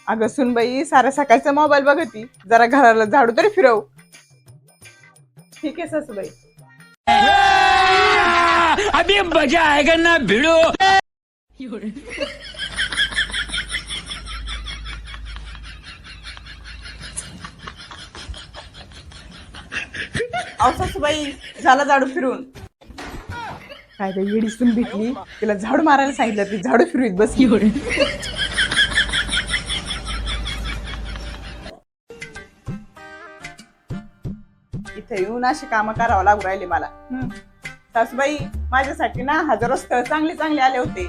अगं सुनबाई साऱ्या सकाळचा मोबाईल बघती, जरा घराला झाडू तरी फिरव. ठीक आहे सासूबाई. अभी मजा आएगा ना भिड़ो. अहो सासूबाई झाला झाडू फिरून. काय बाई येडी सून भेटली, तिला झाडू मारायला सांगितलं ती झाडू फिरवीत बसली. इथे येऊन अशी कामं करावं लागू राहिले मला. सासूबाई माझ्यासाठी ना हजारो स्थळ चांगले चांगले आले होते.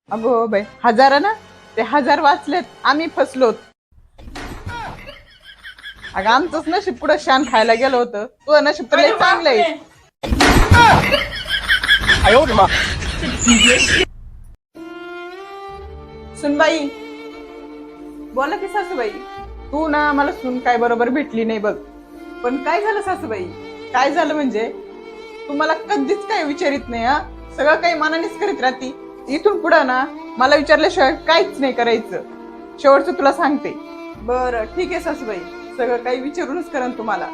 अगो बाई हजार ना, ते 1000 वाचलेत, आम्ही फसलोत. अगं आमचंच नशीब पुढं शान खायला गेलो होतं, तुझं नशीब तर लय चांगलं आहे. सुनबाई बोला की सासूबाई. तू ना मला सून काय बरोबर भेटली नाही बघ. पण काय झालं सासूबाई, काय झालं म्हणजे तू मला कधीच काय विचारित नाही. सगळं काही मनानेच करीत राहती. इथून पुढं ना मला विचारल्याशिवाय काहीच नाही करायचं. शेवटचं तुला सांगते. बरं ठीक आहे सासूबाई, सगळं काही विचारूनच करेन तुम्हाला.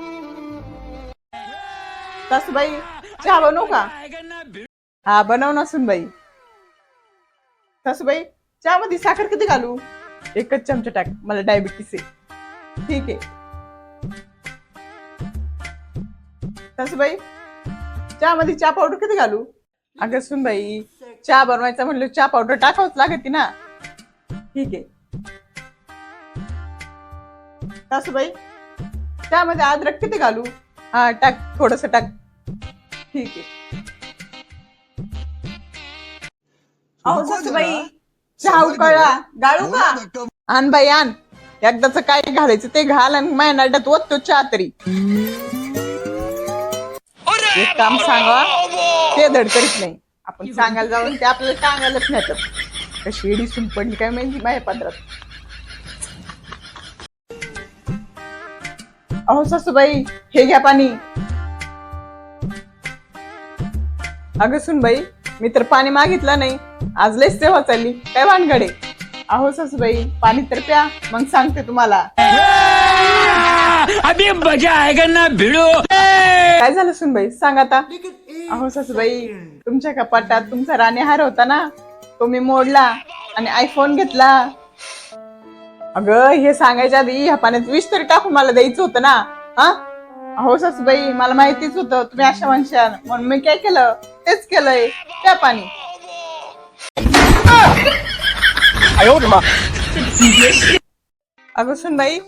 सासूबाई चहा बनवू का? हा बनव ना सुनबाई. सासूबाई चहा मध्ये साखर किती घालू? 1 चमचा टाक, मला डायबिटीस आहे. ठीक आहे सासूबाई. चहा मध्ये चहा पावडर किती घालू? अगं सुनबाई चहा बनवायचा म्हणलं चहा पावडर टाकावंच लागते ना. ठीक आहे सासूबाई. चहा मध्ये अद्रक किती घालू? हा टाक, थोडस टाक. ठीक आहे. अहो सासूबाई चहा उकळला, गाळू का? आण बाई आण. एकदाच काय घालायचं ते घाल आणि माझ्या नाड्यात ओततो चहा तरी. एक काम सांगा, ते धड करीत नाही. आपण सांगायला जाऊन ते आपल्याला सांगायलाच नाही. कशी एडी सून पडली काय माहिती माझ्या पदरात. अहो सासूबाई हे घ्या पाणी. अगं सुनबाई मी तर पाणी मागितलं नाही, आज लयच सेवा चालली, काय भानगडे? अहो सासूबाई पाणी तर प्या, मग सांगते तुम्हाला. अभी मजा आएगा ना भिड़ो. काय झालं सुनबाई सांग आता. अहो सासूबाई तुमच्या कपाटात तुमचा राणीहार होता ना, तो मी मोडला आणि आयफोन घेतला. अगं हे सांगायच्या आधी ह्या पाण्यात विष तरी टाकून मला द्यायचं होतं ना. अहो सासूबाई मला माहितीच होतं तुम्ही अशा म्हणशाल, म्हणून मी काय केलं तेच केलंय. त्या पाणी. अगं सुनबाई,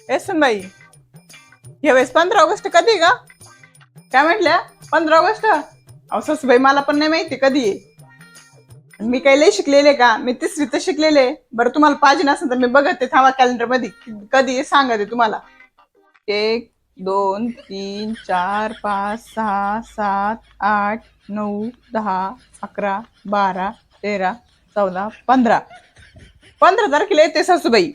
ए सुनबाई, यावेळेस 15 ऑगस्ट कधी का? काय म्हटल्या? 15 ऑगस्ट? अहो सासूबाई मला पण नाही माहिती कधी आहे. मी काही लय शिकलेले का? मी 3री शिकलेले. बरं तुम्हाला पाहिजे नसेल तर मी बघते, थांबा कॅलेंडर मध्ये कधी आहे सांगते तुम्हाला. 1 2 3 4 5 6 7 8 9 10 11 12 13 14 15 तारखेला येते सासूबाई.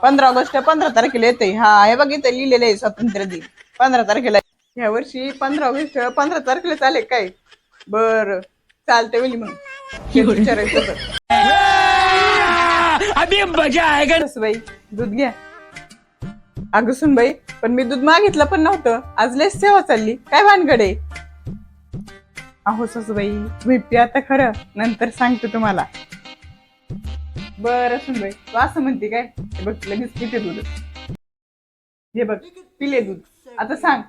15 ऑगस्ट 15 तारखेला येते. हा हे बघ इथे लिहिलेलं आहे स्वातंत्र्य दिन 15 तारखेला. ह्या वर्षी 15 ऑगस्ट 15 तारखेला चालेल काय? बर चालते वेळी मग विचारायचं होतं. अभी मजा आएगा. सासूबाई दूध घ्या. अगं सुनबाई पण मी दूध मागितलं पण नव्हतं, आज लयच सेवा चालली, काय भानगडे? अहो सासूबाई तुम्ही प्या आता खरं, नंतर सांगते तुम्हाला. बरं सुनबाई तू असं म्हणते काय? हे बघ लगेच पिते दूध. हे बघ पिले दूध, आता सांग.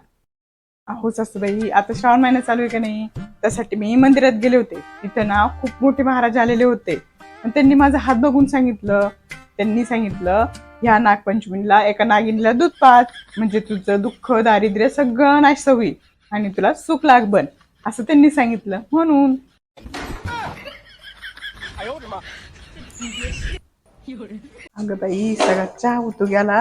अहो सासूबाई आता श्रावण महिना चालू आहे का नाही, त्यासाठी मी मंदिरात गेले होते. तिथे ना खूप मोठे महाराज आलेले होते. त्यांनी माझा हात बघून सांगितलं, त्यांनी सांगितलं ह्या नागपंचमीला एका नागिनीला दूध पाच, म्हणजे तुझं दुःख दारिद्र्य सगळं नाश होईल आणि तुला सुख लागबन, असं त्यांनी सांगितलं. म्हणून अगं बाई सगळा चहा होतो गेला.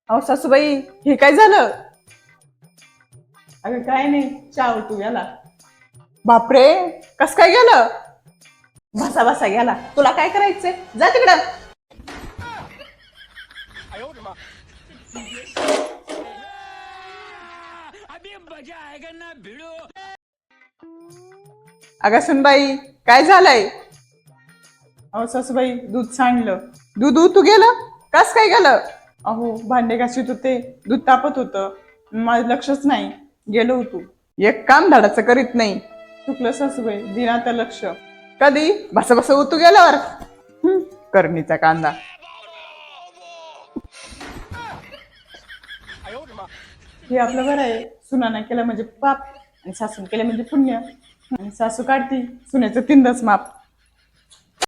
अहो सासूबाई हे काय झालं? अगं काय नाही, चहा होतो गेला. बापरे कस काय गेलं? बसा बसा गेला. तुला काय करायचंय? जा तिकडं. अभी मजा आएगा ना भिड़ो. अगं सुनबाई काय झालंय? अहो सासूबाई दूध सांडलं. दूध उतू गेलं? कस काय गेलं? अहो भांडे घासीत होते, दूध तापत होतं, माझं लक्षच नाही, गेलो होतो. एक काम धाडाचं करीत नाही. चुकलं सासूबाई, दिन आता लक्ष. कधी? बस बस उतू गेल्यावर. करणीचा कांदा. हे आपलं बरं आहे, सुनाना केलं म्हणजे पाप आणि सासून केलं म्हणजे पुण्य. आणि सासू काढती सुनेचं 3 माप.